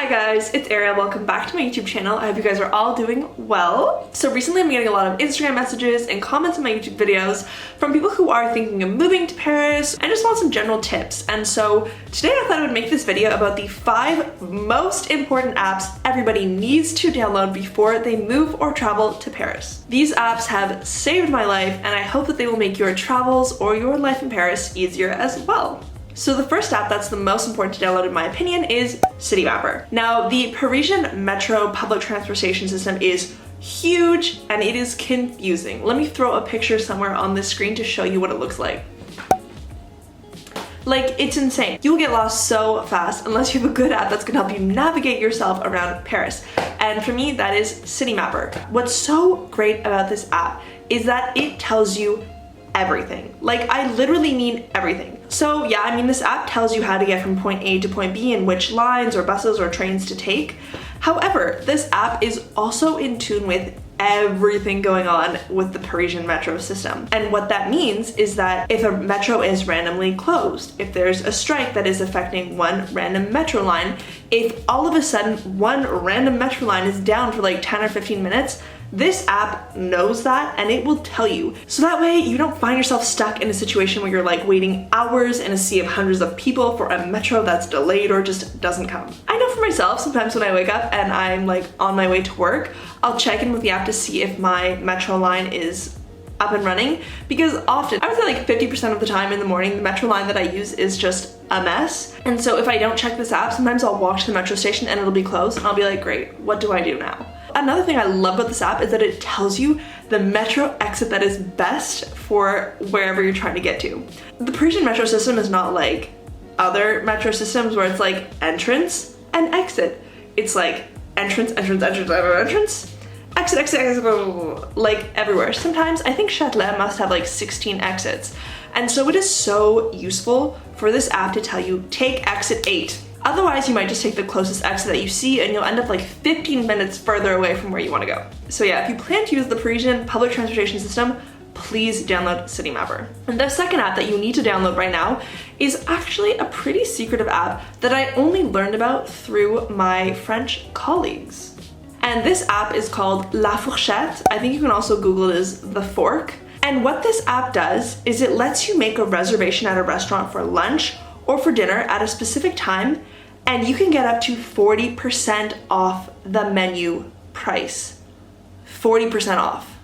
Hi guys, it's Arielle. Welcome back to my YouTube channel. I hope you guys are all doing well. So recently I'm getting a lot of Instagram messages and comments on my YouTube videos from people who are thinking of moving to Paris and just want some general tips. And so today I thought I would make this video about the 5 most important apps everybody needs to download before they move or travel to Paris. These apps have saved my life and I hope that they will make your travels or your life in Paris easier as well. So the first app that's the most important to download in my opinion is Citymapper. Now the Parisian metro public transportation system is huge and it is confusing. Let me throw a picture somewhere on this screen to show you what it looks like. Like, it's insane. You will get lost so fast unless you have a good app that's gonna help you navigate yourself around Paris. And for me, that is Citymapper. What's so great about this app is that it tells you everything. Like, I literally mean everything. So yeah, I mean, this app tells you how to get from point A to point B and which lines or buses or trains to take. However, this app is also in tune with everything going on with the Parisian metro system. And what that means is that if a metro is randomly closed, if there's a strike that is affecting one random metro line, if all of a sudden one random metro line is down for like 10 or 15 minutes, this app knows that and it will tell you. So that way you don't find yourself stuck in a situation where you're like waiting hours in a sea of hundreds of people for a metro that's delayed or just doesn't come. I know for myself, sometimes when I wake up and I'm like on my way to work, I'll check in with the app to see if my metro line is up and running, because often, I would say like 50% of the time in the morning, the metro line that I use is just a mess. And so if I don't check this app, sometimes I'll walk to the metro station and it'll be closed and I'll be like, great, what do I do now? Another thing I love about this app is that it tells you the metro exit that is best for wherever you're trying to get to. The Parisian metro system is not like other metro systems where it's like entrance and exit. It's like entrance, entrance, entrance, entrance, exit, exit, exit, like everywhere. Sometimes I think Châtelet must have like 16 exits. And so it is so useful for this app to tell you, take exit 8. Otherwise, you might just take the closest exit that you see and you'll end up like 15 minutes further away from where you want to go. So yeah, if you plan to use the Parisian public transportation system, please download Citymapper. And the second app that you need to download right now is actually a pretty secretive app that I only learned about through my French colleagues. And this app is called La Fourchette. I think you can also Google it as The Fork. And what this app does is it lets you make a reservation at a restaurant for lunch or for dinner at a specific time, and you can get up to 40% off the menu price. 40% off.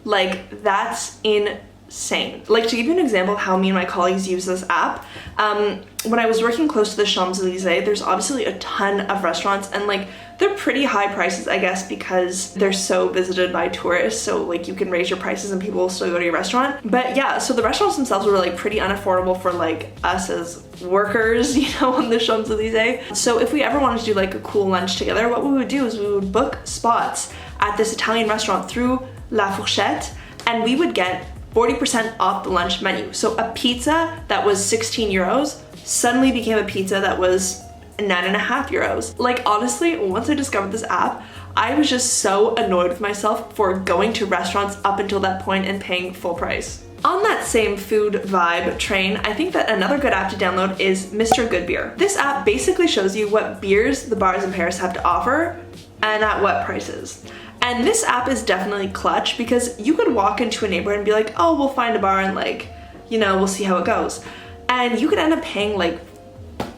Like, that's insane. Like, to give you an example of how me and my colleagues use this app, when I was working close to the Champs-Elysees, there's obviously a ton of restaurants and like they're pretty high prices, I guess, because they're so visited by tourists. So like you can raise your prices and people will still go to your restaurant. But yeah, so the restaurants themselves were like pretty unaffordable for like us as workers, you know, on the Champs-Elysees. So if we ever wanted to do like a cool lunch together, what we would do is we would book spots at this Italian restaurant through La Fourchette and we would get 40% off the lunch menu. So a pizza that was 16 euros suddenly became a pizza that was 9.5 euros. Like, honestly, once I discovered this app, I was just so annoyed with myself for going to restaurants up until that point and paying full price. On that same food vibe train, I think that another good app to download is Mr. Goodbeer. This app basically shows you what beers the bars in Paris have to offer and at what prices. And this app is definitely clutch because you could walk into a neighborhood and be like, oh, we'll find a bar and like, you know, we'll see how it goes. And you could end up paying like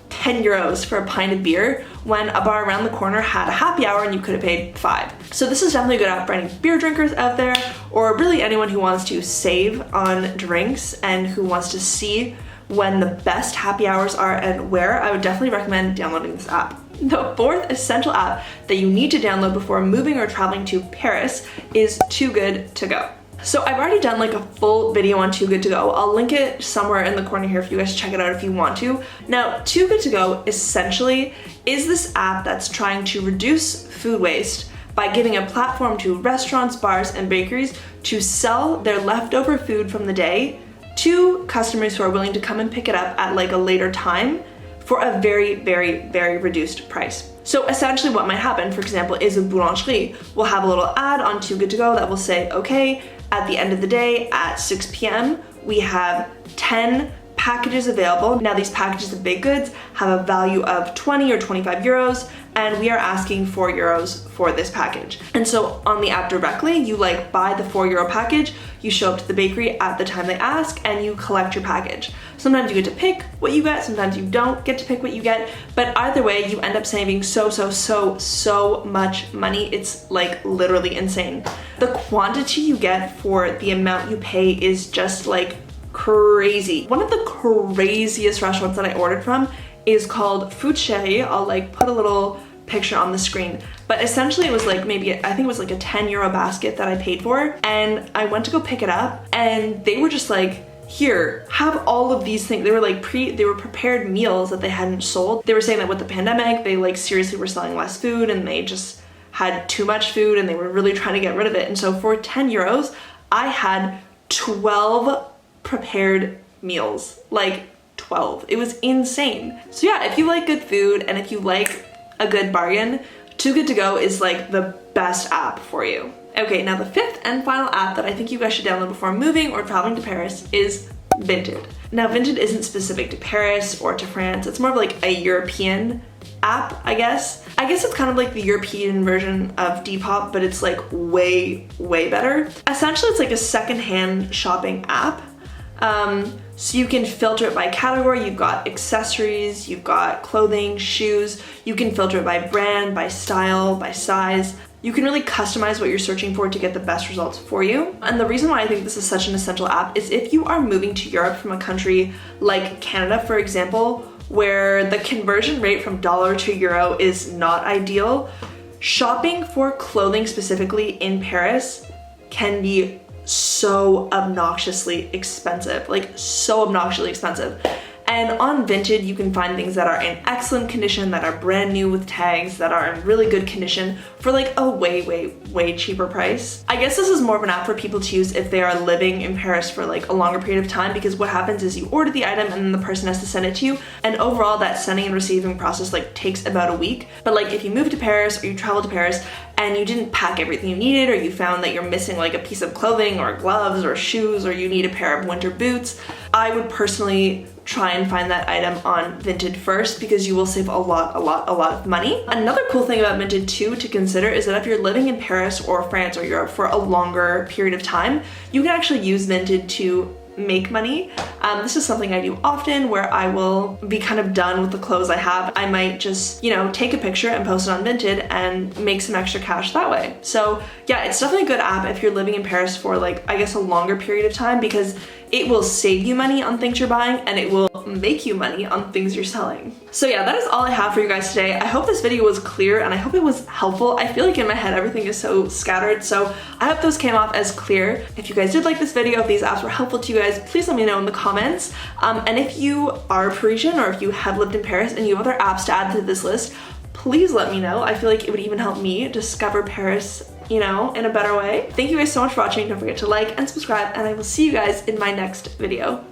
10 euros for a pint of beer when a bar around the corner had a happy hour and you could have paid 5. So this is definitely a good app for any beer drinkers out there, or really anyone who wants to save on drinks and who wants to see when the best happy hours are and where. I would definitely recommend downloading this app. The fourth essential app that you need to download before moving or traveling to Paris is Toogoodtogo. So I've already done like a full video on Toogoodtogo. I'll link it somewhere in the corner here for you guys to check it out if you want to. Now, Toogoodtogo essentially is this app that's trying to reduce food waste by giving a platform to restaurants, bars, and bakeries to sell their leftover food from the day to customers who are willing to come and pick it up at like a later time for a very, very, very reduced price. So essentially what might happen, for example, is a boulangerie will have a little ad on Toogoodtogo that will say, okay, at the end of the day at 6 p.m., we have 10 packages available. Now these packages of baked goods have a value of 20 or 25 euros, and we are asking 4 euros for this package. And so on the app directly, you like buy the 4 euro package, you show up to the bakery at the time they ask, and you collect your package. Sometimes you get to pick what you get, sometimes you don't get to pick what you get, but either way, you end up saving so much money. It's like literally insane. The quantity you get for the amount you pay is just like crazy. One of the craziest restaurants that I ordered from is called Fourchette. I'll like put a little picture on the screen, but essentially it was like maybe, I think it was like a 10 euro basket that I paid for, and I went to go pick it up and they were just like, here, have all of these things. They were like they were prepared meals that they hadn't sold. They were saying that with the pandemic, they like seriously were selling less food and they just had too much food and they were really trying to get rid of it. And so for 10 euros, I had 12 prepared meals, like 12. It was insane. So yeah, if you like good food and if you like a good bargain, Toogoodtogo is like the best app for you. Okay, now the fifth and final app that I think you guys should download before moving or traveling to Paris is Vinted. Now Vinted isn't specific to Paris or to France. It's more of like a European app, I guess. I guess it's kind of like the European version of Depop, but it's like way better. Essentially, it's like a secondhand shopping app. So you can filter it by category. You've got accessories, you've got clothing, shoes. You can filter it by brand, by style, by size. You can really customize what you're searching for to get the best results for you. And the reason why I think this is such an essential app is if you are moving to Europe from a country like Canada, for example, where the conversion rate from dollar to euro is not ideal, shopping for clothing specifically in Paris can be so obnoxiously expensive, like so obnoxiously expensive. And on Vinted, you can find things that are in excellent condition, that are brand new with tags, that are in really good condition for like a way cheaper price. I guess this is more of an app for people to use if they are living in Paris for like a longer period of time, because what happens is you order the item and then the person has to send it to you. And overall that sending and receiving process like takes about a week. But like if you move to Paris or you travel to Paris and you didn't pack everything you needed, or you found that you're missing like a piece of clothing or gloves or shoes, or you need a pair of winter boots, I would personally try and find that item on Vinted first, because you will save a lot of money. Another cool thing about Vinted too to consider is that if you're living in Paris or France or Europe for a longer period of time, you can actually use Vinted to make money. This is something I do often, where I will be kind of done with the clothes I have. I might just, you know, take a picture and post it on Vinted and make some extra cash that way. So yeah, it's definitely a good app if you're living in Paris for like, I guess, a longer period of time, because it will save you money on things you're buying and it will make you money on things you're selling. So yeah, that is all I have for you guys today. I hope this video was clear and I hope it was helpful. I feel like in my head everything is so scattered, so I hope those came off as clear. If you guys did like this video, if these apps were helpful to you guys, please let me know in the comments. And if you are Parisian or if you have lived in Paris and you have other apps to add to this list, please let me know. I feel like it would even help me discover Paris, you know, in a better way. Thank you guys so much for watching. Don't forget to like and subscribe, and I will see you guys in my next video.